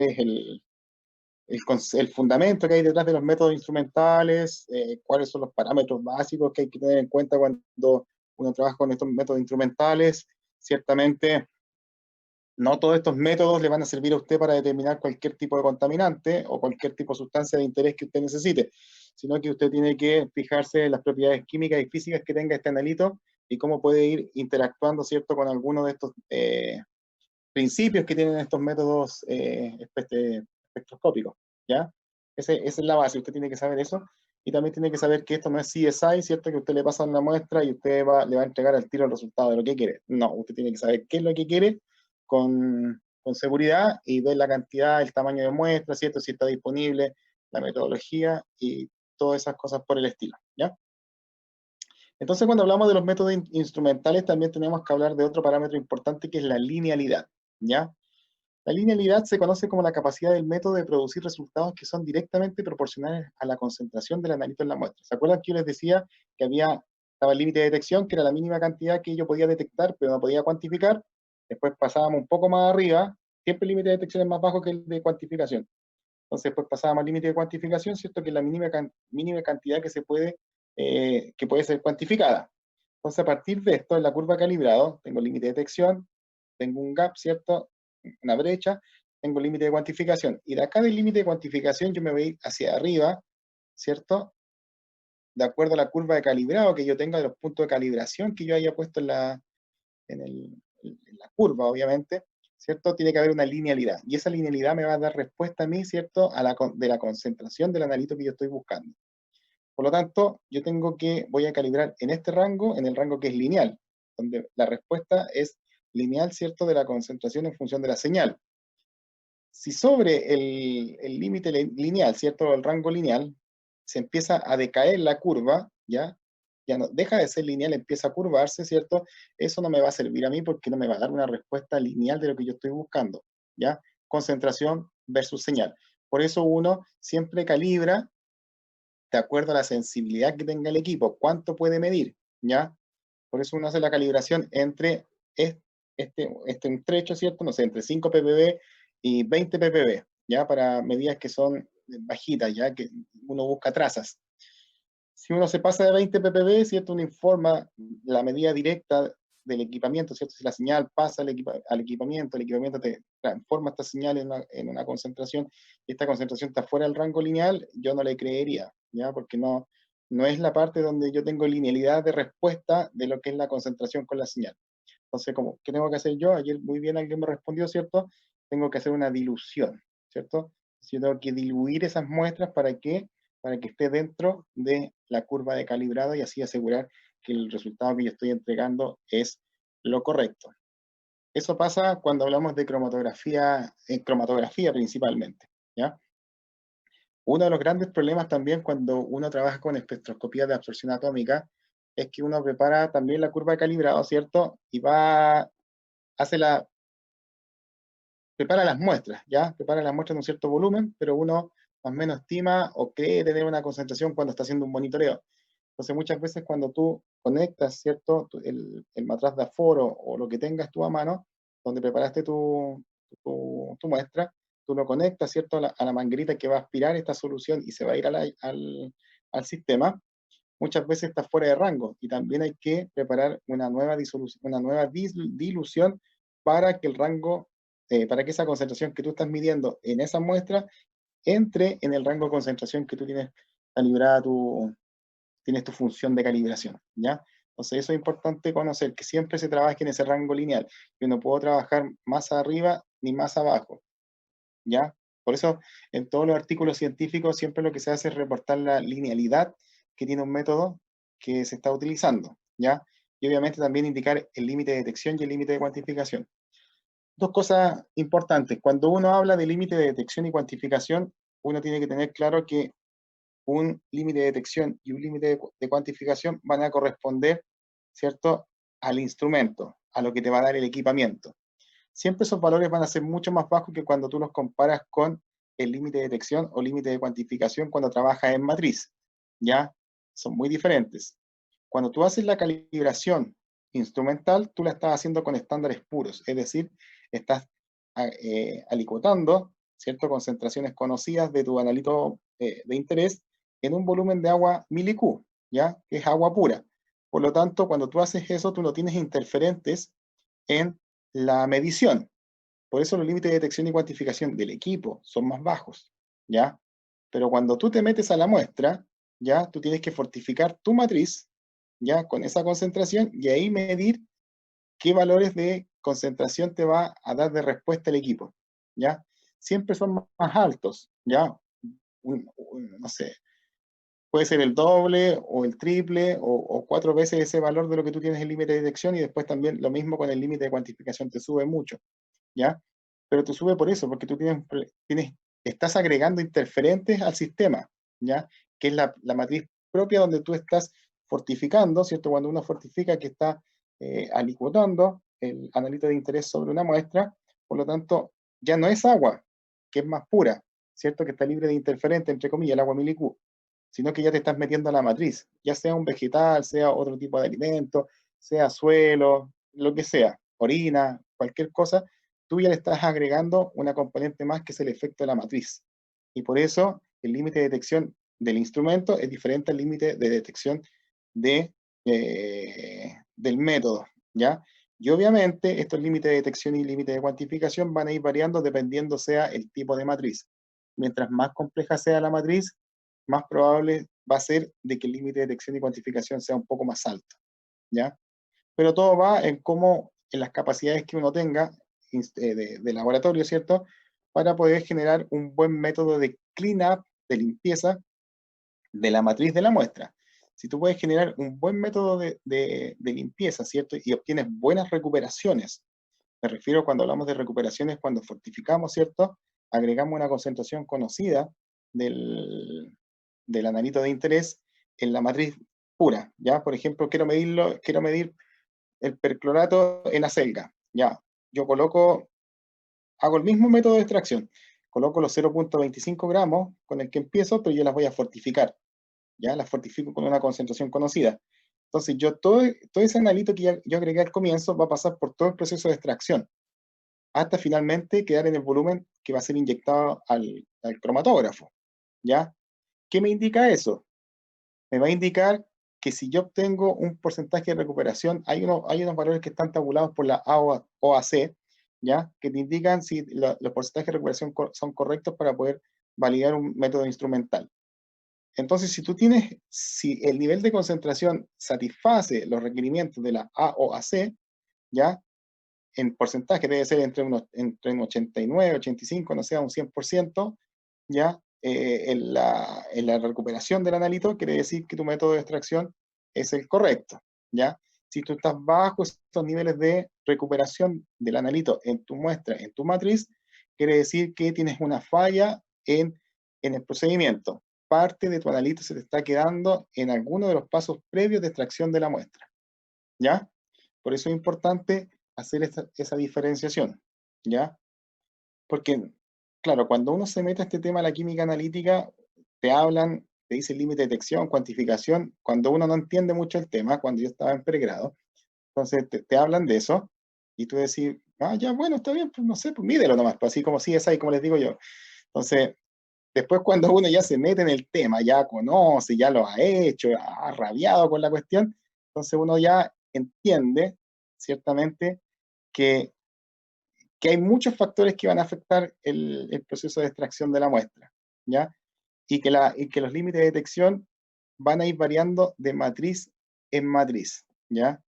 es el fundamento que hay detrás de los métodos instrumentales, cuáles son los parámetros básicos que hay que tener en cuenta cuando uno trabaja con estos métodos instrumentales. Ciertamente, no todos estos métodos le van a servir a usted para determinar cualquier tipo de contaminante o cualquier tipo de sustancia de interés que usted necesite, sino que usted tiene que fijarse en las propiedades químicas y físicas que tenga este analito y cómo puede ir interactuando, ¿cierto?, con alguno de estos principios que tienen estos métodos espectroscópicos, ¿ya? Esa es la base, usted tiene que saber eso, y también tiene que saber que esto no es CSI, ¿cierto? Que usted le pasa una muestra y usted le va a entregar al tiro el resultado de lo que quiere. No, usted tiene que saber qué es lo que quiere con seguridad y ver la cantidad, el tamaño de muestra, ¿cierto? Si está disponible, la metodología y todas esas cosas por el estilo, ¿ya? Entonces, cuando hablamos de los métodos instrumentales, también tenemos que hablar de otro parámetro importante que es la linealidad, ¿ya? La linealidad se conoce como la capacidad del método de producir resultados que son directamente proporcionales a la concentración del analito en la muestra. ¿Se acuerdan que yo les decía que estaba el límite de detección, que era la mínima cantidad que yo podía detectar, pero no podía cuantificar? Después pasábamos un poco más arriba, siempre el límite de detección es más bajo que el de cuantificación. Entonces, después pasábamos al límite de cuantificación, ¿cierto? Que es la mínima cantidad que puede ser cuantificada. Entonces, a partir de esto, en la curva calibrado, tengo límite de detección, tengo un gap, ¿cierto? Una brecha, tengo límite de cuantificación. Y de acá del límite de cuantificación yo me voy hacia arriba, ¿cierto? De acuerdo a la curva de calibrado que yo tenga de los puntos de calibración que yo haya puesto en la curva, obviamente, ¿cierto? Tiene que haber una linealidad. Y esa linealidad me va a dar respuesta a mí, ¿cierto? De la concentración del analito que yo estoy buscando. Por lo tanto, voy a calibrar en este rango, en el rango que es lineal, donde la respuesta es lineal, ¿cierto?, de la concentración en función de la señal. Si sobre el límite lineal, ¿cierto?, el rango lineal, se empieza a decaer la curva, ¿ya? Ya no, deja de ser lineal, empieza a curvarse, ¿cierto? Eso no me va a servir a mí porque no me va a dar una respuesta lineal de lo que yo estoy buscando, ¿ya? Concentración versus señal. Por eso uno siempre calibra de acuerdo a la sensibilidad que tenga el equipo, cuánto puede medir, ¿ya? Por eso uno hace la calibración entre este trecho, ¿cierto? No sé, entre 5 ppb y 20 ppb, ¿ya? Para medidas que son bajitas, ¿ya? Que uno busca trazas. Si uno se pasa de 20 ppb, ¿cierto? Uno informa la medida directa del equipamiento, ¿cierto? Si la señal pasa al equipamiento, el equipamiento te transforma esta señal en una concentración, y esta concentración está fuera del rango lineal, yo no le creería, ¿ya? Porque no es la parte donde yo tengo linealidad de respuesta de lo que es la concentración con la señal. Entonces, ¿qué tengo que hacer yo? Ayer muy bien alguien me respondió, ¿cierto? Tengo que hacer una dilución, ¿cierto? Yo tengo que diluir esas muestras para que esté dentro de la curva de calibrado y así asegurar que el resultado que yo estoy entregando es lo correcto. Eso pasa cuando hablamos de cromatografía, cromatografía principalmente, ¿ya? Uno de los grandes problemas también cuando uno trabaja con espectroscopía de absorción atómica es que uno prepara también la curva de calibrado, ¿cierto? Y hace prepara las muestras, ¿ya? Prepara las muestras de un cierto volumen, pero uno más o menos estima o cree tener una concentración cuando está haciendo un monitoreo. Entonces, muchas veces cuando tú conectas, ¿cierto? El matraz de aforo o lo que tengas tú a mano, donde preparaste tu muestra, tú lo conectas, ¿cierto? A la manguerita que va a aspirar esta solución y se va a ir al sistema. Muchas veces está fuera de rango y también hay que preparar una nueva dilución para que el rango, para que esa concentración que tú estás midiendo en esa muestra entre en el rango de concentración que tú tienes calibrada tienes tu función de calibración, ¿ya? Entonces eso es importante conocer, que siempre se trabaje en ese rango lineal. Yo no puedo trabajar más arriba ni más abajo, ¿ya? Por eso en todos los artículos científicos siempre lo que se hace es reportar la linealidad que tiene un método que se está utilizando, ¿ya? Y obviamente también indicar el límite de detección y el límite de cuantificación. Dos cosas importantes. Cuando uno habla de límite de detección y cuantificación, uno tiene que tener claro que un límite de detección y un límite de cuantificación van a corresponder, ¿cierto?, al instrumento, a lo que te va a dar el equipamiento. Siempre esos valores van a ser mucho más bajos que cuando tú los comparas con el límite de detección o límite de cuantificación cuando trabajas en matriz, ¿ya? Son muy diferentes. Cuando tú haces la calibración instrumental, tú la estás haciendo con estándares puros, es decir, estás alicotando ¿cierto? Concentraciones conocidas de tu analito de interés en un volumen de agua milicu, ¿ya? Que es agua pura. Por lo tanto, cuando tú haces eso, tú no tienes interferentes en la medición. Por eso los límites de detección y cuantificación del equipo son más bajos, ¿ya? Pero cuando tú te metes a la muestra, ¿ya? Tú tienes que fortificar tu matriz, ¿ya? Con esa concentración y ahí medir qué valores de concentración te va a dar de respuesta el equipo, ¿ya? Siempre son más altos, ¿ya? No sé, puede ser el doble o el triple o 4 veces ese valor de lo que tú tienes en límite de detección y después también lo mismo con el límite de cuantificación, te sube mucho, ¿ya? Pero te sube por eso, porque tú estás agregando interferentes al sistema, ¿ya? Que es la matriz propia donde tú estás fortificando, ¿cierto? Cuando uno fortifica que está alicuotando el analito de interés sobre una muestra, por lo tanto, ya no es agua, que es más pura, ¿cierto? Que está libre de interferentes, entre comillas, el agua milicu, sino que ya te estás metiendo a la matriz, ya sea un vegetal, sea otro tipo de alimento, sea suelo, lo que sea, orina, cualquier cosa, tú ya le estás agregando una componente más que es el efecto de la matriz. Y por eso el límite de detección del instrumento es diferente al límite de detección del método, ¿ya? Y obviamente estos límites de detección y límites de cuantificación van a ir variando dependiendo sea el tipo de matriz. Mientras más compleja sea la matriz, más probable va a ser de que el límite de detección y cuantificación sea un poco más alto, ¿ya? Pero todo va en cómo, en las capacidades que uno tenga de laboratorio, ¿cierto? Para poder generar un buen método de clean-up, de limpieza de la matriz de la muestra. Si tú puedes generar un buen método de limpieza, ¿cierto? Y obtienes buenas recuperaciones. Me refiero cuando hablamos de recuperaciones, cuando fortificamos, ¿cierto? Agregamos una concentración conocida del analito de interés en la matriz pura, ¿ya? Por ejemplo, quiero medir el perclorato en acelga, ¿ya? Yo hago el mismo método de extracción, coloco los 0,25 gramos con el que empiezo, pero yo las voy a fortificar, ¿ya? Las fortifico con una concentración conocida. Entonces, todo ese analito que yo agregué al comienzo va a pasar por todo el proceso de extracción, hasta finalmente quedar en el volumen que va a ser inyectado al cromatógrafo, ¿ya? ¿Qué me indica eso? Me va a indicar que si yo obtengo un porcentaje de recuperación, hay unos valores que están tabulados por la OAC, ¿ya? Que te indican si los porcentajes de recuperación son correctos para poder validar un método instrumental. Entonces, si el nivel de concentración satisface los requerimientos de la AOAC, ¿ya? En porcentaje debe ser entre un 89, 85, no sé, un 100%, ¿ya? En la recuperación del analito, quiere decir que tu método de extracción es el correcto, ¿ya? Si tú estás bajo estos niveles de recuperación del analito en tu muestra, en tu matriz, quiere decir que tienes una falla en el procedimiento. Parte de tu analito se te está quedando en alguno de los pasos previos de extracción de la muestra, ¿ya? Por eso es importante hacer esa diferenciación, ¿ya? Porque, claro, cuando uno se mete a este tema de la química analítica, te dicen límite de detección, cuantificación, cuando uno no entiende mucho el tema, cuando yo estaba en pregrado, entonces te hablan de eso, y tú decís, ah, ya, bueno, está bien, pues no sé, pues mídelo nomás, pues así como sí es ahí, como les digo yo. Entonces, después cuando uno ya se mete en el tema, ya conoce, ya lo ha hecho, ha rabiado con la cuestión, entonces uno ya entiende, ciertamente, que hay muchos factores que van a afectar el proceso de extracción de la muestra, ¿ya? Y que los límites de detección van a ir variando de matriz en matriz, ¿ya?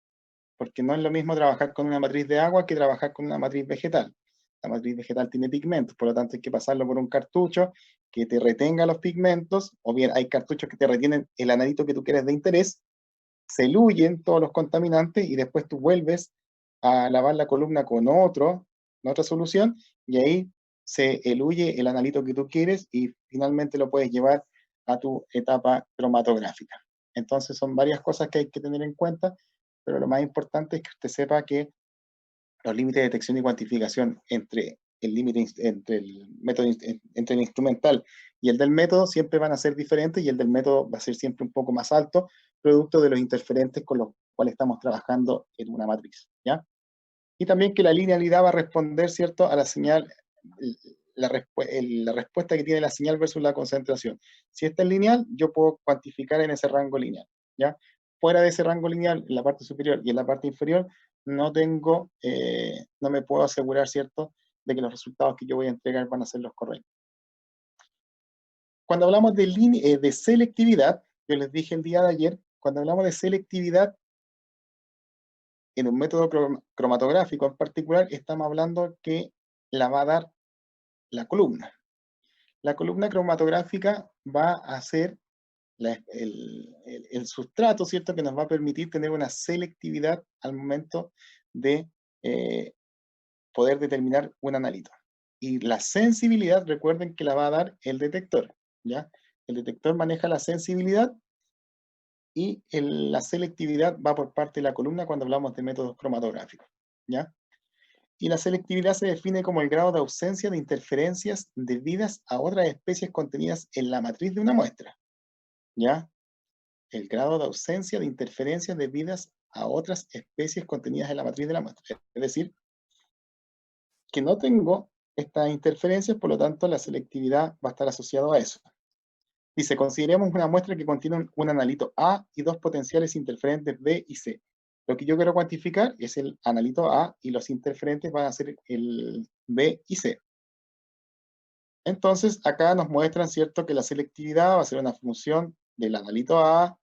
Porque no es lo mismo trabajar con una matriz de agua que trabajar con una matriz vegetal. La matriz vegetal tiene pigmentos, por lo tanto hay que pasarlo por un cartucho que te retenga los pigmentos, o bien hay cartuchos que te retienen el analito que tú quieres de interés, se eluyen todos los contaminantes y después tú vuelves a lavar la columna con otra solución y ahí se eluye el analito que tú quieres y finalmente lo puedes llevar a tu etapa cromatográfica. Entonces son varias cosas que hay que tener en cuenta, pero lo más importante es que usted sepa que los límites de detección y cuantificación entre el método, entre el instrumental y el del método siempre van a ser diferentes y el del método va a ser siempre un poco más alto, producto de los interferentes con los cuales estamos trabajando en una matriz, ¿ya? Y también que la linealidad va a responder, ¿cierto?, a la señal, la respuesta que tiene la señal versus la concentración. Si esta es lineal, yo puedo cuantificar en ese rango lineal, ¿ya? Fuera de ese rango lineal, en la parte superior y en la parte inferior, no me puedo asegurar, ¿cierto?, de que los resultados que yo voy a entregar van a ser los correctos. Cuando hablamos de selectividad, yo les dije el día de ayer, cuando hablamos de selectividad en un método cromatográfico en particular, estamos hablando que la va a dar la columna. La columna cromatográfica va a ser el sustrato, ¿cierto?, que nos va a permitir tener una selectividad al momento de poder determinar un analito. Y la sensibilidad, recuerden que la va a dar el detector, ¿ya? El detector maneja la sensibilidad y la selectividad va por parte de la columna cuando hablamos de métodos cromatográficos, ¿ya? Y la selectividad se define como el grado de ausencia de interferencias debidas a otras especies contenidas en la matriz de una muestra, ¿ya? El grado de ausencia de interferencias debidas a otras especies contenidas en la matriz de la muestra. Es decir, que no tengo estas interferencias, por lo tanto la selectividad va a estar asociada a eso. Dice, consideremos una muestra que contiene un analito A y dos potenciales interferentes B y C. Lo que yo quiero cuantificar es el analito A y los interferentes van a ser el B y C. Entonces, acá nos muestran, ¿cierto?, que la selectividad va a ser una función del analito A,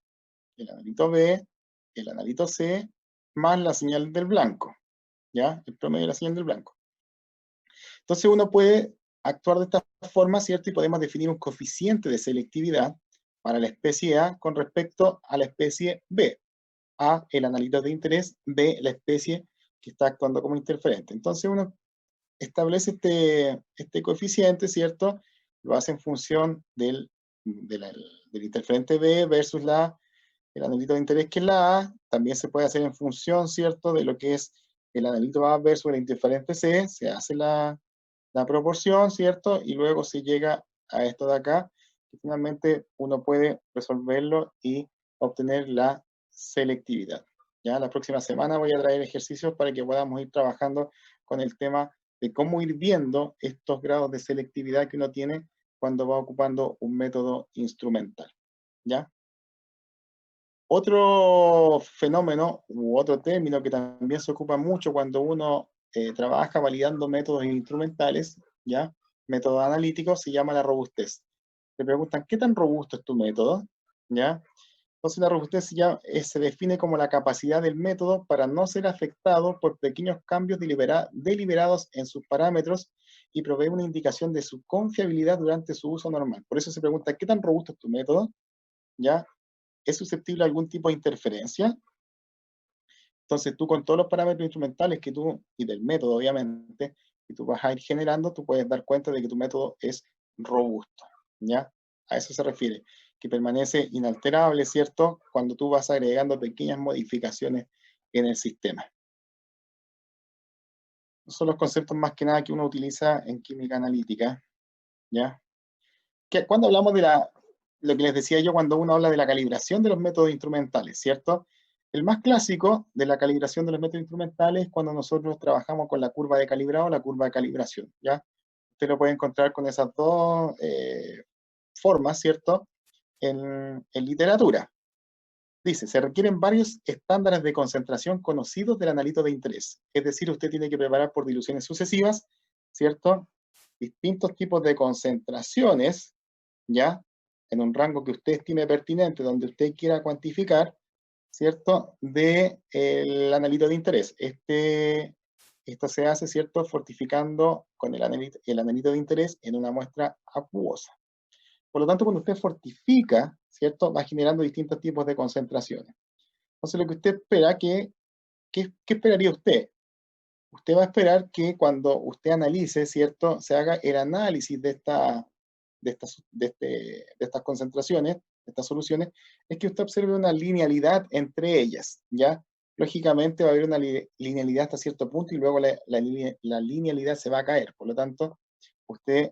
el analito B, el analito C, más la señal del blanco, ¿ya? El promedio de la señal del blanco. Entonces uno puede actuar de esta forma, ¿cierto? Y podemos definir un coeficiente de selectividad para la especie A con respecto a la especie B. A, el analito de interés, B, la especie que está actuando como interferente. Entonces uno establece este coeficiente, ¿cierto? Lo hace en función del interferente B versus el analito de interés que es la A. También se puede hacer en función, ¿cierto?, de lo que es el analito A versus el interferente C. Se hace la proporción, ¿cierto? Y luego se llega a esto de acá, y finalmente uno puede resolverlo y obtener la selectividad. Ya la próxima semana voy a traer ejercicios para que podamos ir trabajando con el tema de cómo ir viendo estos grados de selectividad que uno tiene cuando va ocupando un método instrumental. ¿Ya? Otro fenómeno u otro término que también se ocupa mucho cuando uno trabaja validando métodos instrumentales, ¿ya? Métodos analíticos, se llama la robustez. Te preguntan, ¿qué tan robusto es tu método? ¿Ya? Entonces la robustez se define como la capacidad del método para no ser afectado por pequeños cambios deliberados en sus parámetros y provee una indicación de su confiabilidad durante su uso normal. Por eso se pregunta, ¿qué tan robusto es tu método? ¿Ya? ¿Es susceptible a algún tipo de interferencia? Entonces tú con todos los parámetros instrumentales y del método obviamente, que tú vas a ir generando, tú puedes dar cuenta de que tu método es robusto, ¿ya? A eso se refiere, que permanece inalterable, ¿cierto?, cuando tú vas agregando pequeñas modificaciones en el sistema. Esos son los conceptos más que nada que uno utiliza en química analítica, ¿ya? Cuando hablamos de lo que les decía yo, cuando uno habla de la calibración de los métodos instrumentales, ¿cierto? El más clásico de la calibración de los métodos instrumentales es cuando nosotros trabajamos con la curva de calibrado o la curva de calibración, ¿ya? Usted lo puede encontrar con esas dos formas, ¿cierto?, en literatura. Dice, se requieren varios estándares de concentración conocidos del analito de interés. Es decir, usted tiene que preparar por diluciones sucesivas, ¿cierto?, distintos tipos de concentraciones, ¿ya?, en un rango que usted estime pertinente, donde usted quiera cuantificar, ¿cierto?, del analito de interés. Esto se hace, ¿cierto?, fortificando con el analito de interés en una muestra acuosa. Por lo tanto, cuando usted fortifica, ¿cierto?, va generando distintos tipos de concentraciones. Entonces, lo que usted espera, ¿qué esperaría usted? Usted va a esperar que cuando usted analice, ¿cierto?, se haga el análisis de estas concentraciones, de estas soluciones, es que usted observe una linealidad entre ellas, ¿ya? Lógicamente va a haber una linealidad hasta cierto punto y luego la linealidad se va a caer. Por lo tanto, usted,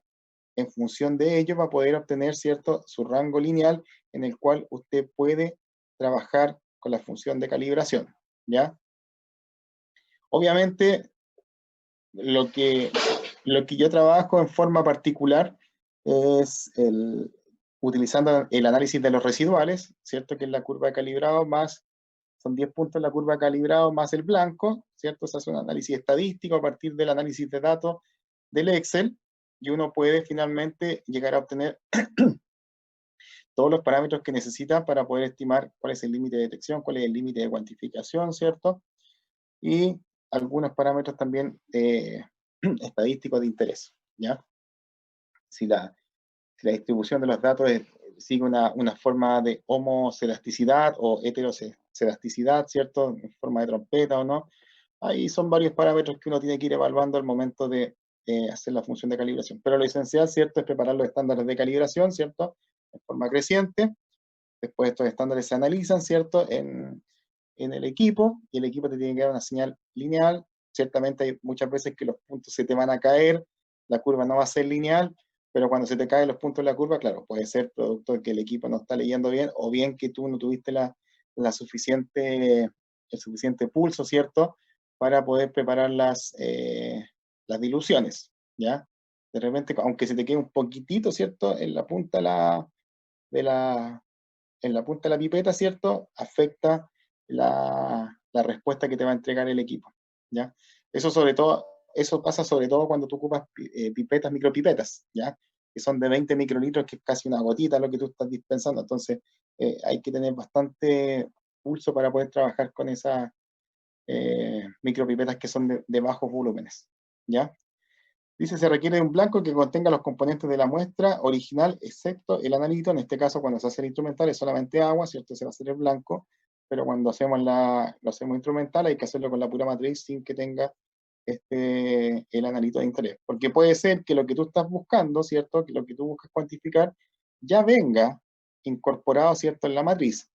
en función de ello, va a poder obtener, ¿cierto?, su rango lineal en el cual usted puede trabajar con la función de calibración, ¿ya? Obviamente, lo que lo que yo trabajo en forma particular es utilizando el análisis de los residuales, ¿cierto? Que es la curva de calibrado más, son 10 puntos la curva de calibrado más el blanco, ¿cierto? Se hace un análisis estadístico a partir del análisis de datos del Excel, y uno puede finalmente llegar a obtener todos los parámetros que necesita para poder estimar cuál es el límite de detección, cuál es el límite de cuantificación, ¿cierto? Y algunos parámetros también estadísticos de interés, ¿ya? Si la distribución de los datos sigue una forma de homocelasticidad o heterocelasticidad, ¿cierto? En forma de trompeta o no. Ahí son varios parámetros que uno tiene que ir evaluando al momento de hacer la función de calibración. Pero lo esencial, ¿cierto?, es preparar los estándares de calibración, ¿cierto?, en forma creciente. Después estos estándares se analizan, ¿cierto?, en el equipo, y el equipo te tiene que dar una señal lineal. Ciertamente hay muchas veces que los puntos se te van a caer, la curva no va a ser lineal, pero cuando se te caen los puntos de la curva, claro, puede ser producto de que el equipo no está leyendo bien, o bien que tú no tuviste el suficiente pulso, ¿cierto?, para poder preparar las diluciones, ¿ya? De repente, aunque se te quede un poquitito, ¿cierto?, en la punta de la, en la punta de la pipeta, ¿cierto?, afecta la respuesta que te va a entregar el equipo, ¿ya? Eso pasa sobre todo cuando tú ocupas pipetas, micropipetas, ¿ya? Que son de 20 microlitros, que es casi una gotita lo que tú estás dispensando. Entonces, hay que tener bastante pulso para poder trabajar con esas micropipetas que son de bajos volúmenes, ¿ya? Dice, se requiere de un blanco que contenga los componentes de la muestra original, excepto el analito. En este caso, cuando se hace el instrumental, es solamente agua, ¿cierto? Se va a hacer el blanco, pero cuando lo hacemos instrumental, hay que hacerlo con la pura matriz sin que tenga el analito de interés. Porque puede ser que lo que tú estás buscando, ¿cierto?, que lo que tú buscas cuantificar, ya venga incorporado, ¿cierto?, en la matriz,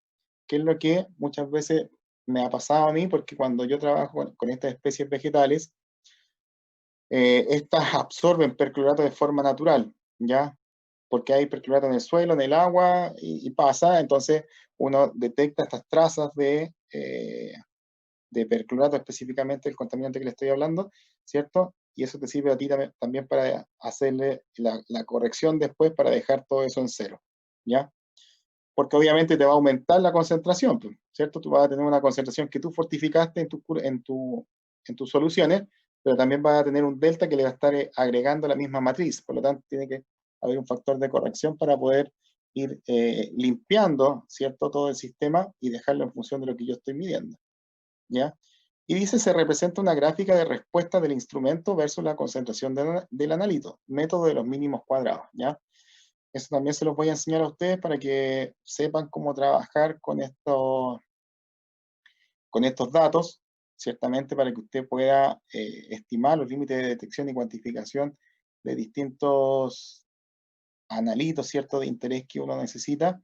que es lo que muchas veces me ha pasado a mí, porque cuando yo trabajo con estas especies vegetales, estas absorben perclorato de forma natural, ¿ya? Porque hay perclorato en el suelo, en el agua, y pasa. Entonces uno detecta estas trazas de perclorato, específicamente el contaminante que le estoy hablando, ¿cierto? Y eso te sirve a ti también para hacerle la corrección después, para dejar todo eso en cero, ¿ya? Porque obviamente te va a aumentar la concentración, ¿cierto? Tú vas a tener una concentración que tú fortificaste en tus soluciones, pero también vas a tener un delta que le va a estar agregando la misma matriz. Por lo tanto, tiene que haber un factor de corrección para poder ir limpiando, ¿cierto?, todo el sistema y dejarlo en función de lo que yo estoy midiendo, ¿ya? Y dice, se representa una gráfica de respuesta del instrumento versus la concentración del analito, método de los mínimos cuadrados, ¿ya? Eso también se los voy a enseñar a ustedes para que sepan cómo trabajar con estos datos, ciertamente para que usted pueda estimar los límites de detección y cuantificación de distintos analitos, ¿cierto?, de interés que uno necesita,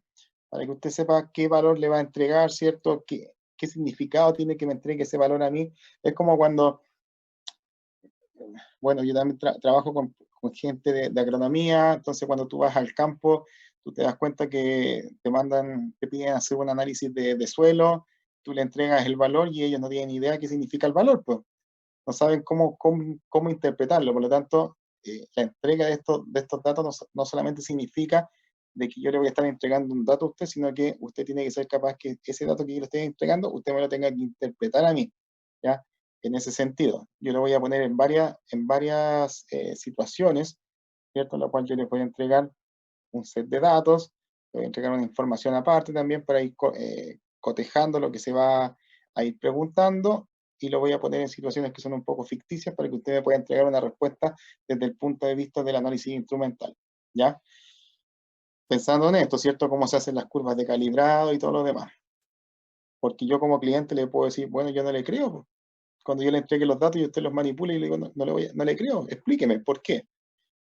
para que usted sepa qué valor le va a entregar, ¿cierto?, qué significado tiene que me entregue ese valor a mí. Es como cuando, bueno, yo también trabajo con gente de agronomía. Entonces cuando tú vas al campo, tú te das cuenta que te piden hacer un análisis de suelo, tú le entregas el valor y ellos no tienen idea qué significa el valor, pues no saben cómo interpretarlo. Por lo tanto, la entrega de estos datos no solamente significa de que yo le voy a estar entregando un dato a usted, sino que usted tiene que ser capaz que ese dato que yo le estoy entregando, usted me lo tenga que interpretar a mí, ¿ya? En ese sentido, yo lo voy a poner en varias situaciones, ¿cierto? En la cual yo le voy a entregar un set de datos, le voy a entregar una información aparte también para ir cotejando lo que se va a ir preguntando, y lo voy a poner en situaciones que son un poco ficticias para que usted me pueda entregar una respuesta desde el punto de vista del análisis instrumental, ¿ya? Pensando en esto, ¿cierto? Cómo se hacen las curvas de calibrado y todo lo demás. Porque yo como cliente le puedo decir, bueno, yo no le creo, pues. Cuando yo le entregue los datos y usted los manipula, y le digo, no, no le creo, explíqueme, ¿por qué?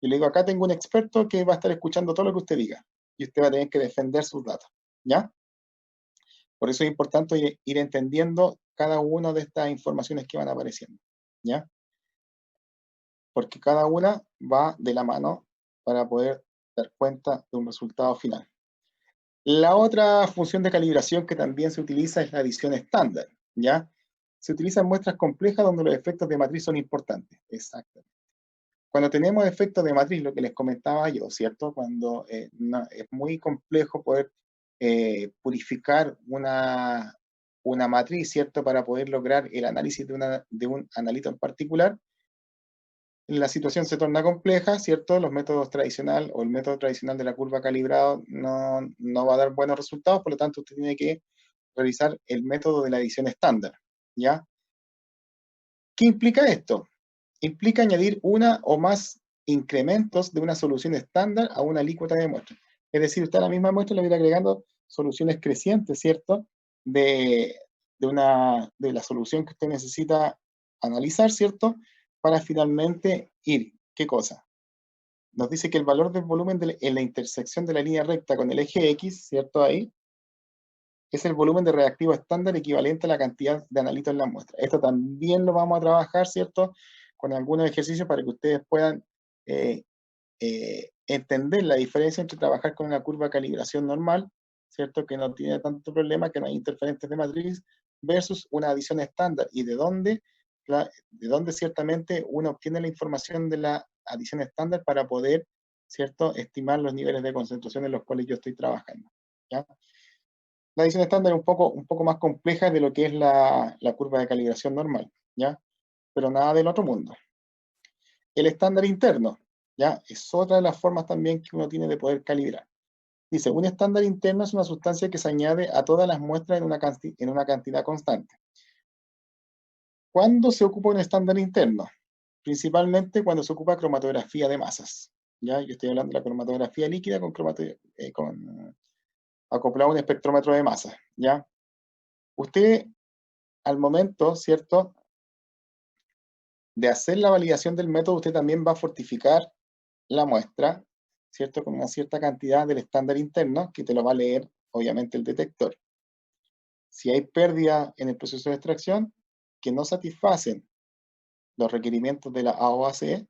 Y le digo, acá tengo un experto que va a estar escuchando todo lo que usted diga, y usted va a tener que defender sus datos, ¿ya? Por eso es importante ir entendiendo cada una de estas informaciones que van apareciendo, ¿ya? Porque cada una va de la mano para poder dar cuenta de un resultado final. La otra función de calibración que también se utiliza es la adición estándar, ¿ya? Se utiliza en muestras complejas donde los efectos de matriz son importantes. Exactamente. Cuando tenemos efectos de matriz, lo que les comentaba yo, ¿cierto? Cuando es muy complejo poder purificar una matriz, ¿cierto? Para poder lograr el análisis de un analito en particular, la situación se torna compleja, ¿cierto? Los métodos tradicionales o el método tradicional de la curva calibrado no va a dar buenos resultados, por lo tanto usted tiene que realizar el método de la edición estándar, ¿ya? ¿Qué implica esto? Implica añadir una o más incrementos de una solución estándar a una alícuota de muestra. Es decir, usted a la misma muestra le va a ir agregando soluciones crecientes, ¿cierto? De, de la solución que usted necesita analizar, ¿cierto? Para finalmente ir, ¿qué cosa? Nos dice que el valor del volumen en la intersección de la línea recta con el eje X, ¿cierto? Ahí, es el volumen de reactivo estándar equivalente a la cantidad de analitos en la muestra. Esto también lo vamos a trabajar, ¿cierto? Con algunos ejercicios para que ustedes puedan entender la diferencia entre trabajar con una curva de calibración normal, ¿cierto? Que no tiene tanto problema, que no hay interferencias de matriz, versus una adición estándar y de dónde ciertamente uno obtiene la información de la adición estándar para poder, ¿cierto?, estimar los niveles de concentración en los cuales yo estoy trabajando, ¿ya? La adición estándar es un poco más compleja de lo que es la curva de calibración normal, ¿ya? Pero nada del otro mundo. El estándar interno, ¿ya? Es otra de las formas también que uno tiene de poder calibrar. Dice, un estándar interno es una sustancia que se añade a todas las muestras en una cantidad constante. ¿Cuándo se ocupa un estándar interno? Principalmente cuando se ocupa cromatografía de masas, ¿ya? Yo estoy hablando de la cromatografía líquida con acoplado a un espectrómetro de masa, ¿ya? Usted, al momento, ¿cierto?, de hacer la validación del método, usted también va a fortificar la muestra, ¿cierto?, con una cierta cantidad del estándar interno, que te lo va a leer, obviamente, el detector. Si hay pérdida en el proceso de extracción que no satisfacen los requerimientos de la AOACE,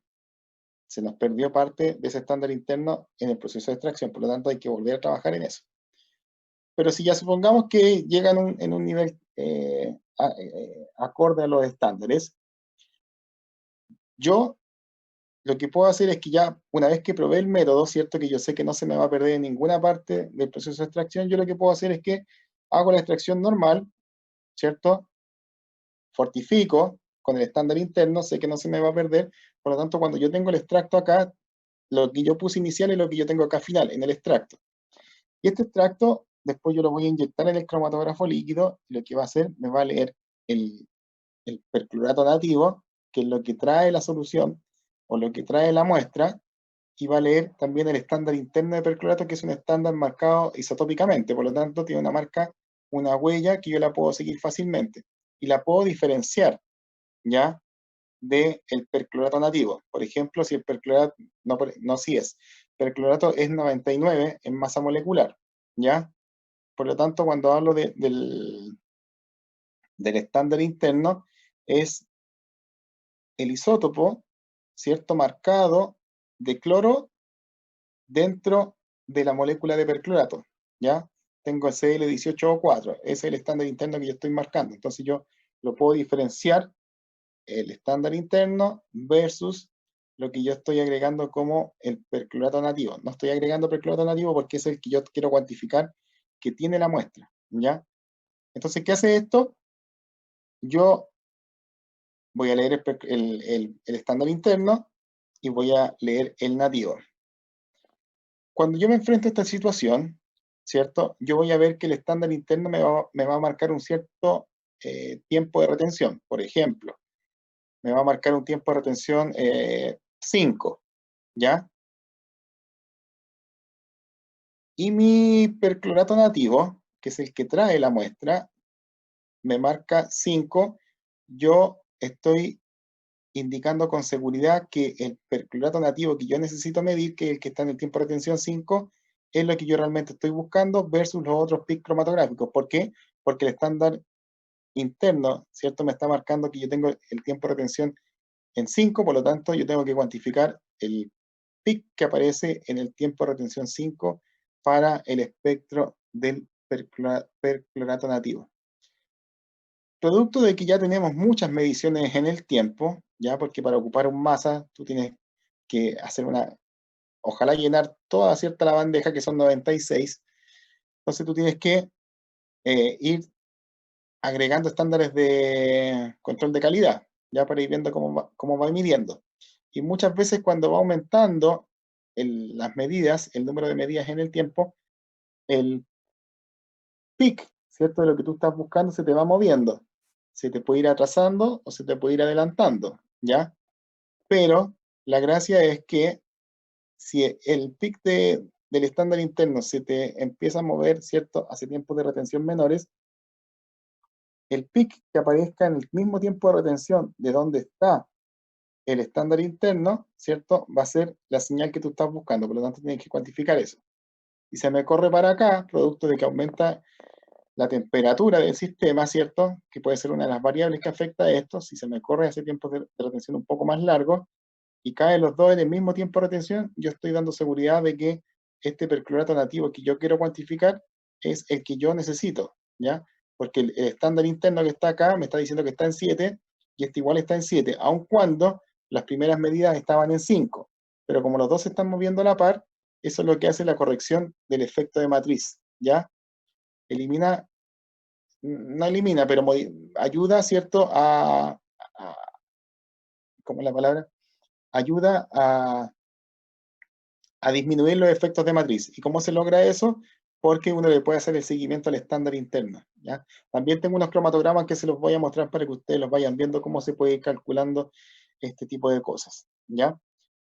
se nos perdió parte de ese estándar interno en el proceso de extracción, por lo tanto hay que volver a trabajar en eso. Pero si ya supongamos que llegan en un nivel acorde a los estándares, yo lo que puedo hacer es que ya, una vez que probé el método, ¿cierto? Que yo sé que no se me va a perder en ninguna parte del proceso de extracción, yo lo que puedo hacer es que hago la extracción normal, ¿cierto? Fortifico con el estándar interno, sé que no se me va a perder, por lo tanto, cuando yo tengo el extracto acá, lo que yo puse inicial es lo que yo tengo acá final, en el extracto. Y este extracto, después yo lo voy a inyectar en el cromatógrafo líquido, y lo que va a hacer, me va a leer el perclorato nativo, que es lo que trae la solución, o lo que trae la muestra, y va a leer también el estándar interno de perclorato, que es un estándar marcado isotópicamente, por lo tanto tiene una marca, una huella que yo la puedo seguir fácilmente, y la puedo diferenciar, ¿ya?, del perclorato nativo. Por ejemplo, si el perclorato, no si es, perclorato es 99 en masa molecular, ¿ya? Por lo tanto, cuando hablo del estándar interno, es el isótopo, ¿cierto?, marcado de cloro dentro de la molécula de perclorato, ¿ya? Tengo el Cl18O4, ese es el estándar interno que yo estoy marcando. Entonces yo lo puedo diferenciar, el estándar interno versus lo que yo estoy agregando como el perclorato nativo. No estoy agregando perclorato nativo porque es el que yo quiero cuantificar que tiene la muestra, ¿ya? Entonces, ¿qué hace esto? Yo voy a leer el estándar interno y voy a leer el nativo. Cuando yo me enfrento a esta situación, ¿cierto? Yo voy a ver que el estándar interno me va a marcar un cierto tiempo de retención. Por ejemplo, me va a marcar un tiempo de retención 5, ¿ya? Y mi perclorato nativo, que es el que trae la muestra, me marca 5. Yo estoy indicando con seguridad que el perclorato nativo que yo necesito medir, que es el que está en el tiempo de retención 5, es lo que yo realmente estoy buscando versus los otros PIC cromatográficos. ¿Por qué? Porque el estándar interno, ¿cierto?, me está marcando que yo tengo el tiempo de retención en 5, por lo tanto yo tengo que cuantificar el PIC que aparece en el tiempo de retención 5 para el espectro del perclorato nativo. Producto de que ya tenemos muchas mediciones en el tiempo, ya porque para ocupar un masa tú tienes que hacer ojalá llenar toda, ¿cierto?, la bandeja, que son 96. Entonces tú tienes que ir agregando estándares de control de calidad, ya para ir viendo cómo va midiendo. Y muchas veces cuando va aumentando las medidas, el número de medidas en el tiempo, el peak, ¿cierto?, de lo que tú estás buscando se te va moviendo. Se te puede ir atrasando o se te puede ir adelantando, ¿ya? Pero la gracia es que si el peak del estándar interno se te empieza a mover, ¿cierto?, hace tiempos de retención menores, el peak que aparezca en el mismo tiempo de retención de donde está el estándar interno, ¿cierto?, va a ser la señal que tú estás buscando, por lo tanto tienes que cuantificar eso. Y se me corre para acá, producto de que aumenta la temperatura del sistema, ¿cierto?, que puede ser una de las variables que afecta a esto. Si se me corre hace tiempos de retención un poco más largo y caen los dos en el mismo tiempo de retención, yo estoy dando seguridad de que este perclorato nativo que yo quiero cuantificar es el que yo necesito, ¿ya? Porque el estándar interno que está acá me está diciendo que está en 7 y este igual está en 7, aun cuando las primeras medidas estaban en 5. Pero como los dos se están moviendo a la par, eso es lo que hace la corrección del efecto de matriz, ¿ya? Elimina, no elimina, pero ayuda, ¿cierto?, ¿cómo es la palabra? Ayuda a disminuir los efectos de matriz. ¿Y cómo se logra eso? Porque uno le puede hacer el seguimiento al estándar interno, ¿ya? También tengo unos cromatogramas que se los voy a mostrar para que ustedes los vayan viendo cómo se puede ir calculando este tipo de cosas, ¿ya?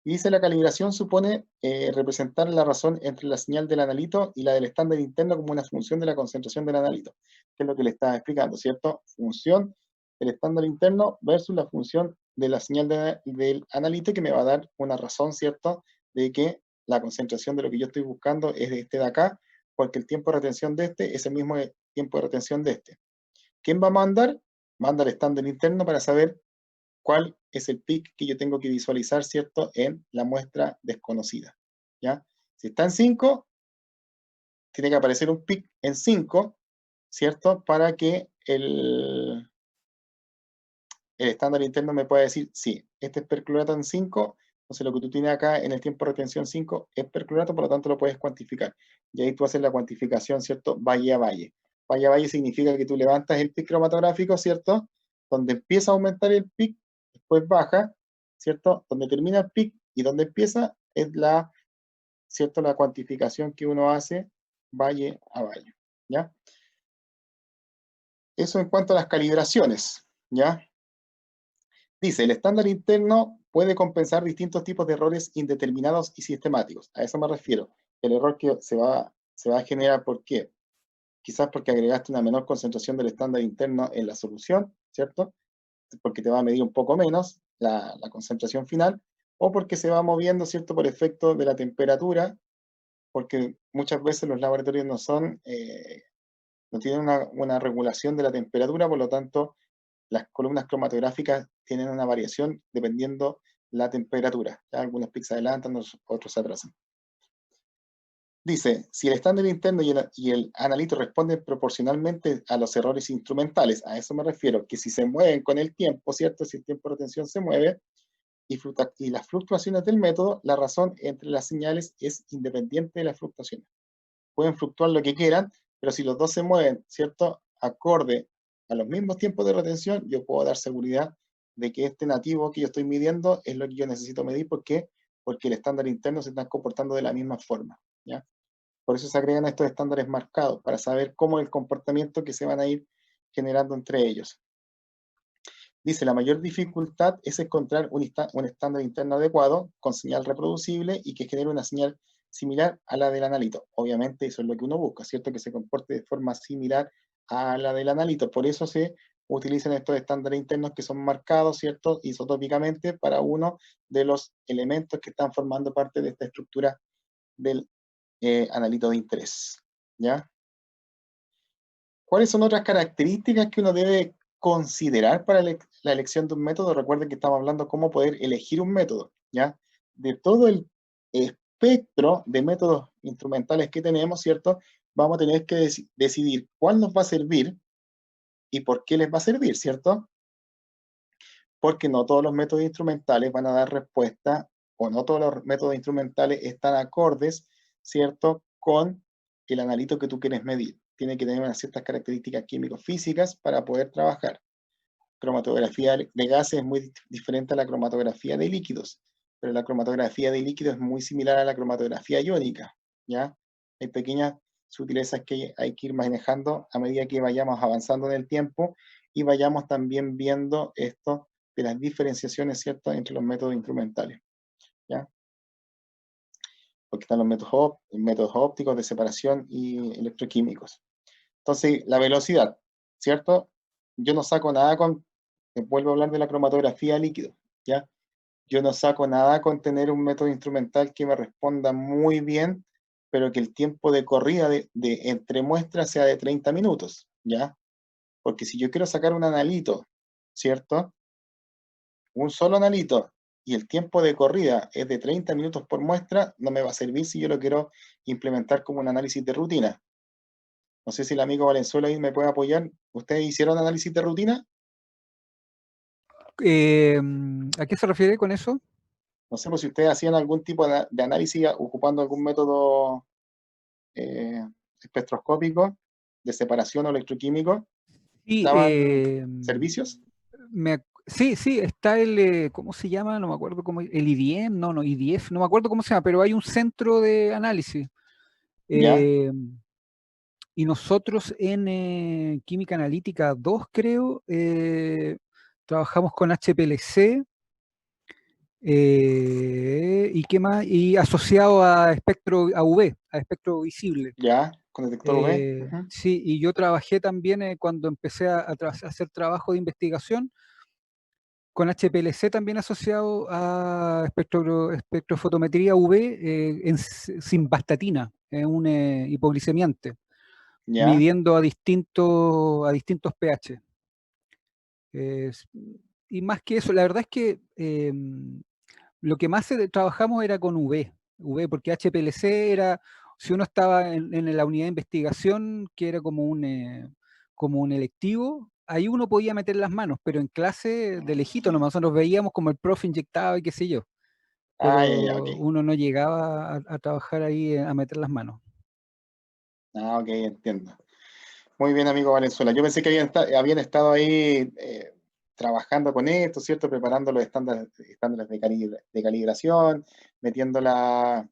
Y dice, la calibración supone representar la razón entre la señal del analito y la del estándar interno como una función de la concentración del analito, que es lo que le estaba explicando, ¿cierto? Función del estándar interno versus la función de la señal del analito, que me va a dar una razón, ¿cierto?, de que la concentración de lo que yo estoy buscando es de este de acá, porque el tiempo de retención de este es el mismo tiempo de retención de este. ¿Quién va a mandar? Manda el estándar interno para saber cuál es el peak que yo tengo que visualizar, ¿cierto?, en la muestra desconocida, ¿ya? Si está en 5, tiene que aparecer un peak en 5, ¿cierto?, para que el estándar interno me pueda decir, sí, este es perclorato en 5, entonces lo que tú tienes acá en el tiempo de retención 5 es perclorato, por lo tanto lo puedes cuantificar. Y ahí tú haces la cuantificación, ¿cierto?, valle a valle. Valle a valle significa que tú levantas el pic cromatográfico, ¿cierto?, donde empieza a aumentar el pic, después baja, ¿cierto?, donde termina el pic y donde empieza es ¿cierto?, la cuantificación que uno hace valle a valle, ¿ya? Eso en cuanto a las calibraciones, ¿ya? Dice, el estándar interno puede compensar distintos tipos de errores indeterminados y sistemáticos. A eso me refiero. El error que se va a generar, ¿por qué? Quizás porque agregaste una menor concentración del estándar interno en la solución, ¿cierto? Porque te va a medir un poco menos la concentración final, o porque se va moviendo, ¿cierto?, por efecto de la temperatura, porque muchas veces los laboratorios no tienen una regulación de la temperatura, por lo tanto, las columnas cromatográficas tienen una variación dependiendo la temperatura. ¿Ya? Algunos pics se adelantan, otros se atrasan. Dice, si el estándar interno y el analito responden proporcionalmente a los errores instrumentales, a eso me refiero, que si se mueven con el tiempo, ¿cierto? Si el tiempo de retención se mueve y las fluctuaciones del método, la razón entre las señales es independiente de las fluctuaciones. Pueden fluctuar lo que quieran, pero si los dos se mueven, ¿cierto?, acorde a los mismos tiempos de retención, yo puedo dar seguridad de que este nativo que yo estoy midiendo es lo que yo necesito medir. ¿Por qué? Porque el estándar interno se está comportando de la misma forma, ¿ya? Por eso se agregan estos estándares marcados, para saber cómo es el comportamiento que se van a ir generando entre ellos. Dice, la mayor dificultad es encontrar un estándar interno adecuado, con señal reproducible y que genere una señal similar a la del analito. Obviamente eso es lo que uno busca, ¿cierto? Que se comporte de forma similar a la del analito. Por eso se utilizan estos estándares internos que son marcados, ¿cierto?, isotópicamente para uno de los elementos que están formando parte de esta estructura del analito de interés, ¿ya? ¿Cuáles son otras características que uno debe considerar para la elección de un método? Recuerden que estamos hablando de cómo poder elegir un método, ¿ya? De todo el espectro de métodos instrumentales que tenemos, ¿cierto? Vamos a tener que decidir cuál nos va a servir y por qué les va a servir, ¿cierto? Porque no todos los métodos instrumentales van a dar respuesta o no todos los métodos instrumentales están acordes, ¿cierto?, con el analito que tú quieres medir. Tiene que tener unas ciertas características químico-físicas para poder trabajar. Cromatografía de gases es muy diferente a la cromatografía de líquidos, pero la cromatografía de líquidos es muy similar a la cromatografía iónica, ¿ya? Hay pequeñas sutilezas que hay que ir manejando a medida que vayamos avanzando en el tiempo y vayamos también viendo esto de las diferenciaciones, ¿cierto?, entre los métodos instrumentales, ¿ya? Porque están los métodos ópticos de separación y electroquímicos. Entonces, la velocidad, ¿cierto? Yo no saco nada con, vuelvo a hablar de la cromatografía líquido, ¿ya? Yo no saco nada con tener un método instrumental que me responda muy bien, pero que el tiempo de corrida de entre muestras sea de 30 minutos, ¿ya? Porque si yo quiero sacar un analito, ¿cierto? Un solo analito, y el tiempo de corrida es de 30 minutos por muestra, no me va a servir si yo lo quiero implementar como un análisis de rutina. No sé si el amigo Valenzuela ahí me puede apoyar. ¿Ustedes hicieron análisis de rutina? ¿A qué se refiere con eso? No sé pues, si ustedes hacían algún tipo de análisis ocupando algún método eh, espectroscópico de separación o electroquímico. Sí, ¿Daban servicios? sí, sí, está el, ¿cómo se llama? No me acuerdo cómo, el IDM, no, IDF, no me acuerdo cómo se llama, pero hay un centro de análisis. ¿Ya? Eh, y nosotros en Química Analítica 2 creo, trabajamos con HPLC. ¿Y qué más? Y asociado a espectro AV, a espectro visible. ¿Ya? ¿Con detector UV? Ujú. Sí, y yo trabajé también cuando empecé a hacer trabajo de investigación con HPLC también asociado a espectrofotometría UV simvastatina, un hipoglicemiante, ¿Ya? midiendo a distintos pH. Es- y más que eso, la verdad es que lo que más trabajamos era con V, porque HPLC era, si uno estaba en la unidad de investigación, que era como un electivo, ahí uno podía meter las manos, pero en clase de lejito nomás nosotros veíamos como el profe inyectaba y qué sé yo, Ah, ya, ya, ok. pero uno no llegaba a trabajar ahí a meter las manos. Ah, ok, entiendo. Muy bien, amigo Valenzuela. Yo pensé que habían estado ahí trabajando con esto, ¿cierto? Preparando los estándares de calibración, metiendo las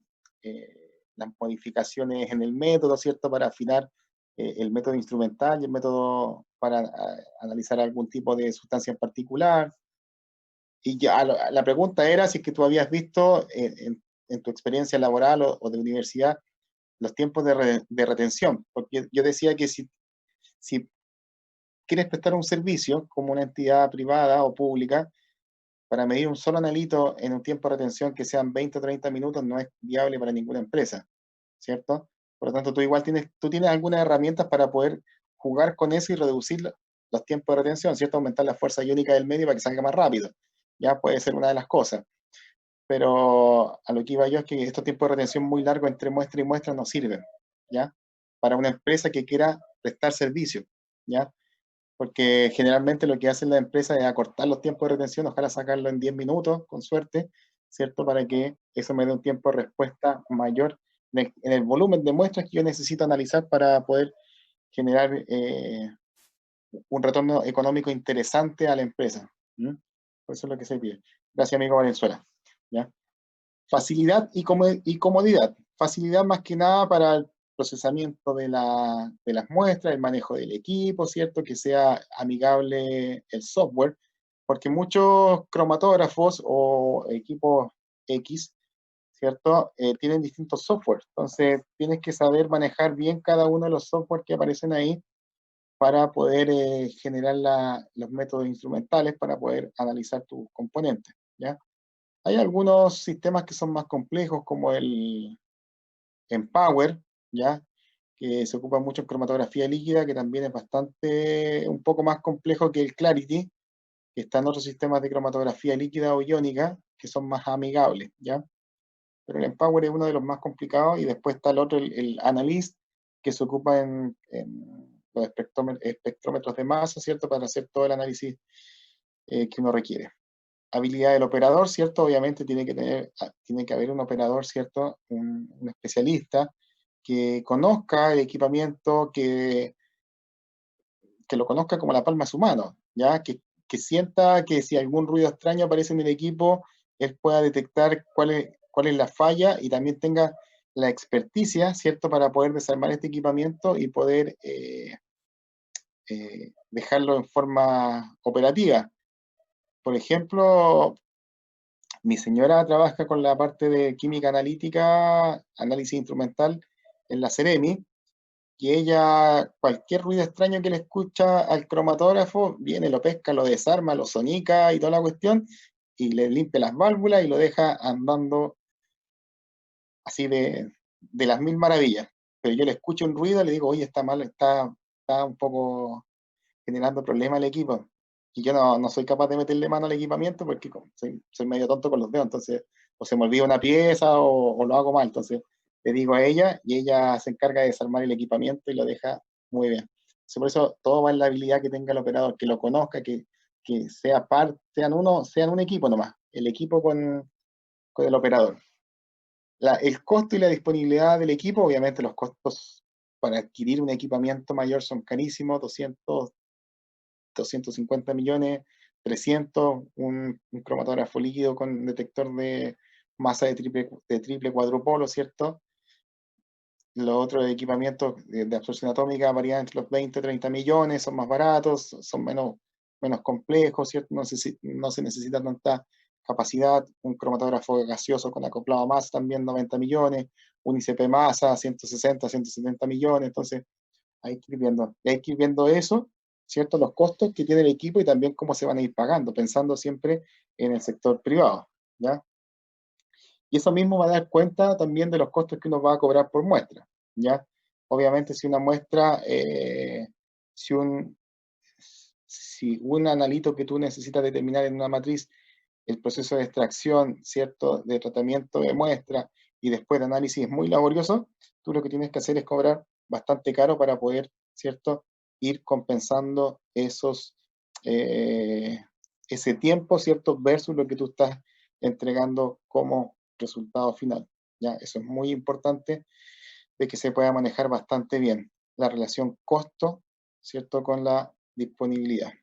modificaciones en el método, ¿cierto? Para afinar el método instrumental y el método para analizar algún tipo de sustancia en particular. Y ya la pregunta era si es que tú habías visto en tu experiencia laboral o de universidad los tiempos de retención, porque yo decía que si quieres prestar un servicio como una entidad privada o pública, para medir un solo analito en un tiempo de retención que sean 20 o 30 minutos no es viable para ninguna empresa, ¿cierto? Por lo tanto, tú tienes algunas herramientas para poder jugar con eso y reducir los tiempos de retención, ¿cierto? Aumentar la fuerza iónica del medio para que salga más rápido. Ya puede ser una de las cosas. Pero a lo que iba yo es que estos tiempos de retención muy largos entre muestra y muestra no sirven, ¿ya? Para una empresa que quiera prestar servicio, ¿ya? Porque generalmente lo que hacen las empresas es acortar los tiempos de retención, ojalá sacarlo en 10 minutos, con suerte, ¿cierto? Para que eso me dé un tiempo de respuesta mayor en el volumen de muestras que yo necesito analizar para poder generar un retorno económico interesante a la empresa. ¿Mm? Por eso es lo que se pide. Gracias, amigo Valenzuela. ¿Ya? Facilidad y comodidad. Facilidad más que nada para el procesamiento de las muestras, el manejo del equipo, ¿cierto? Que sea amigable el software, porque muchos cromatógrafos o equipos X, ¿cierto? Tienen distintos software. Entonces, tienes que saber manejar bien cada uno de los software que aparecen ahí para poder generar los métodos instrumentales para poder analizar tus componentes, ¿ya? Hay algunos sistemas que son más complejos, como el Empower, ¿ya? Que se ocupa mucho en cromatografía líquida, que también es bastante, un poco más complejo que el Clarity, que están otros sistemas de cromatografía líquida o iónica, que son más amigables, ¿ya? Pero el Empower es uno de los más complicados, y después está el otro, el Analyst, que se ocupa en los espectrómetros de masa, ¿cierto? Para hacer todo el análisis que uno requiere. habilidad del operador, ¿cierto? Obviamente tiene que haber un operador, ¿cierto? Un especialista que conozca el equipamiento, que lo conozca como la palma de su mano, ¿ya? Que sienta que si algún ruido extraño aparece en el equipo, él pueda detectar cuál es la falla y también tenga la experticia, ¿cierto? Para poder desarmar este equipamiento y poder dejarlo en forma operativa. Por ejemplo, mi señora trabaja con la parte de química analítica, análisis instrumental en la Ceremi, y ella, cualquier ruido extraño que le escucha al cromatógrafo, viene, lo pesca, lo desarma, lo sonica y toda la cuestión, y le limpia las válvulas y lo deja andando así de las mil maravillas. Pero yo le escucho un ruido y le digo, oye, está mal, está un poco generando problemas al equipo. Y yo no soy capaz de meterle mano al equipamiento porque soy medio tonto con los dedos, entonces o se me olvida una pieza o lo hago mal. Entonces le digo a ella y ella se encarga de desarmar el equipamiento y lo deja muy bien. Entonces, por eso todo va en la habilidad que tenga el operador, que lo conozca, que sea parte, sean un equipo nomás, el equipo con el operador. El costo y la disponibilidad del equipo, obviamente los costos para adquirir un equipamiento mayor son carísimos, 250 millones, 300, un cromatógrafo líquido con detector de masa de triple cuadrupolo, ¿cierto? Los otros equipamientos de absorción atómica varían entre los 20 y 30 millones, son más baratos, son menos complejos, ¿cierto? No se necesita tanta capacidad. Un cromatógrafo gaseoso con acoplado a masa también 90 millones, un ICP masa 160, 170 millones, entonces hay que ir viendo. Y hay que ir viendo eso, ¿cierto? Los costos que tiene el equipo y también cómo se van a ir pagando, pensando siempre en el sector privado, ¿ya? Y eso mismo va a dar cuenta también de los costos que uno va a cobrar por muestra, ¿ya? Obviamente si una muestra, si un analito que tú necesitas determinar en una matriz, el proceso de extracción, ¿cierto? De tratamiento de muestra y después de análisis es muy laborioso, tú lo que tienes que hacer es cobrar bastante caro para poder, ¿cierto? Ir compensando eh, ese tiempo, ¿cierto? Versus lo que tú estás entregando como resultado final. ¿Ya? Eso es muy importante de que se pueda manejar bastante bien la relación costo, ¿cierto? Con la disponibilidad.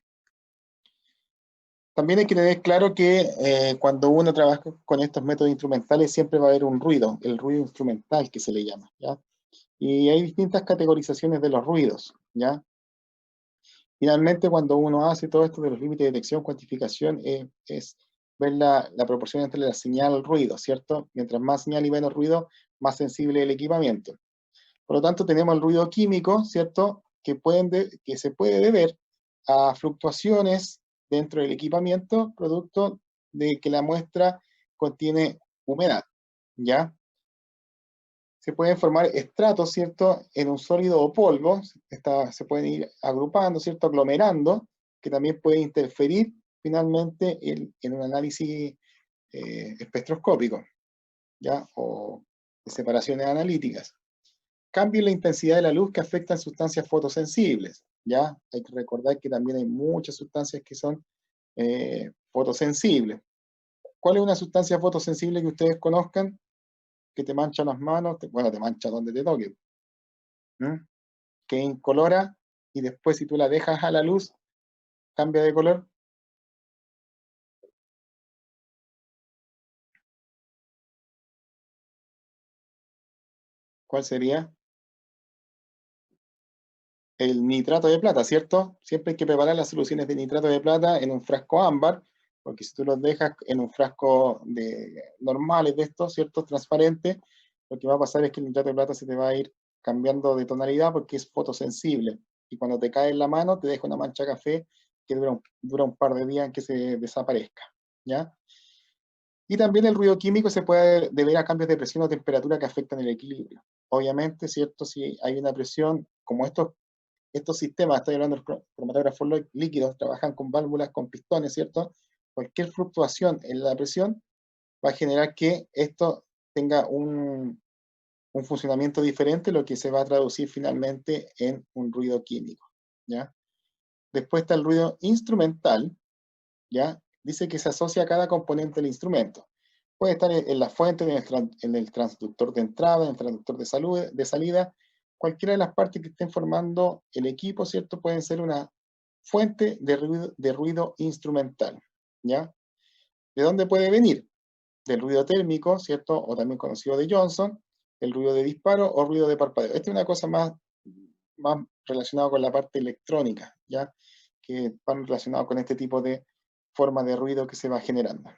También hay que tener claro que cuando uno trabaja con estos métodos instrumentales siempre va a haber un ruido, el ruido instrumental que se le llama, ¿ya? Y hay distintas categorizaciones de los ruidos, ¿ya? Finalmente, cuando uno hace todo esto de los límites de detección, cuantificación, es ver la proporción entre la señal y el ruido, ¿cierto? Mientras más señal y menos ruido, más sensible el equipamiento. Por lo tanto, tenemos el ruido químico, ¿cierto? Que se puede deber a fluctuaciones dentro del equipamiento, producto de que la muestra contiene humedad, ¿ya? Se pueden formar estratos, ¿cierto? En un sólido o polvo, se pueden ir agrupando, ¿cierto? Aglomerando, que también puede interferir finalmente en un análisis espectroscópico, ¿ya? O de separaciones analíticas. Cambio en la intensidad de la luz que afectan sustancias fotosensibles, ¿ya? Hay que recordar que también hay muchas sustancias que son fotosensibles. ¿Cuál es una sustancia fotosensible que ustedes conozcan? Que te mancha las manos, bueno, te mancha donde te toque, ¿Mm? Que incolora y después si tú la dejas a la luz, cambia de color. ¿Cuál sería? El nitrato de plata, ¿cierto? Siempre hay que preparar las soluciones de nitrato de plata en un frasco ámbar, porque si tú los dejas en un frasco normales de estos, ¿cierto? Transparente, lo que va a pasar es que el nitrato de plata se te va a ir cambiando de tonalidad porque es fotosensible. Y cuando te cae en la mano, te deja una mancha café que dura un par de días en que se desaparezca, ¿ya? Y también el ruido químico se puede deber a cambios de presión o temperatura que afectan el equilibrio. Obviamente, ¿cierto? Si hay una presión, como estos sistemas, estoy hablando de cromatógrafos líquidos, trabajan con válvulas, con pistones, ¿cierto? Cualquier fluctuación en la presión va a generar que esto tenga un funcionamiento diferente, lo que se va a traducir finalmente en un ruido químico, ¿ya? Después está el ruido instrumental, ¿ya? dice que se asocia a cada componente del instrumento. Puede estar en la fuente, en el transductor de entrada, en el transductor de salida. Cualquiera de las partes que estén formando el equipo, ¿cierto? Pueden ser una fuente de ruido instrumental, ¿ya? ¿De dónde puede venir? Del ruido térmico, ¿cierto? O también conocido de Johnson, el ruido de disparo o ruido de parpadeo. Esta es una cosa más relacionada con la parte electrónica, ¿ya? Que van relacionados con este tipo de forma de ruido que se va generando.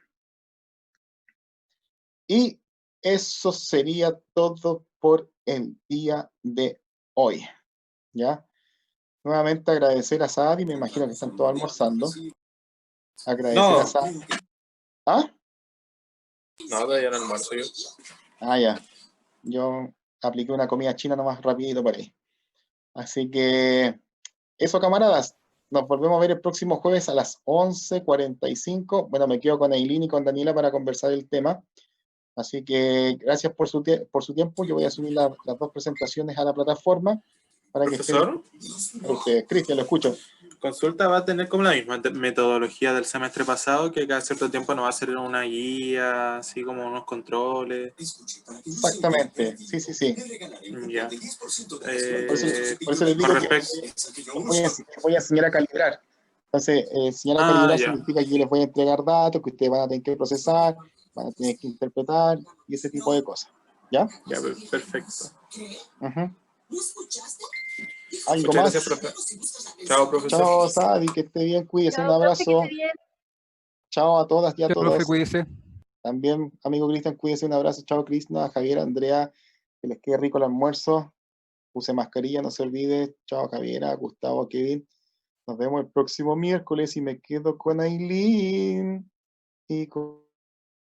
Y eso sería todo por el día de hoy, ¿ya? Nuevamente agradecer a Saadi, me imagino que están todos almorzando. Agradecer a No, Saadi. ¿Ah? no, todavía no almuerzo yo. Ah, ya. Yo apliqué una comida china nomás rapidito por ahí. Así que eso, camaradas. Nos volvemos a ver el próximo jueves a las 11:45. Bueno, me quedo con Eileen y con Daniela para conversar el tema. Así que gracias por su tiempo. Yo voy a subir las dos presentaciones a la plataforma para que estén Profesor, para ustedes. Cristian, lo escucho. consulta va a tener como la misma metodología del semestre pasado, que cada cierto tiempo nos va a hacer una guía, así como unos controles. Exactamente. Sí, sí, sí. Ya. Por eso les Con digo que respecto... voy a enseñar a calibrar. Entonces, enseñar a calibrar ya. significa que yo les voy a entregar datos que ustedes van a tener que procesar, van a tener que interpretar y ese tipo de cosas. ¿Ya? Ya, perfecto. Uh-huh. ¿Algo Muchas más? gracias, profe. Chao, profesor. Chao, Sadi, que esté bien, cuídese, un Chao, profe, que abrazo. esté bien. Chao a todas y a Ya, profe, todos. cuídese. También, amigo Cristian, cuídese, un abrazo. Chao, Krishna, Javier, Andrea, que les quede rico el almuerzo. Use mascarilla, no se olvide. Chao, Javiera, Gustavo, Kevin. Nos vemos el próximo miércoles y me quedo con Aileen y con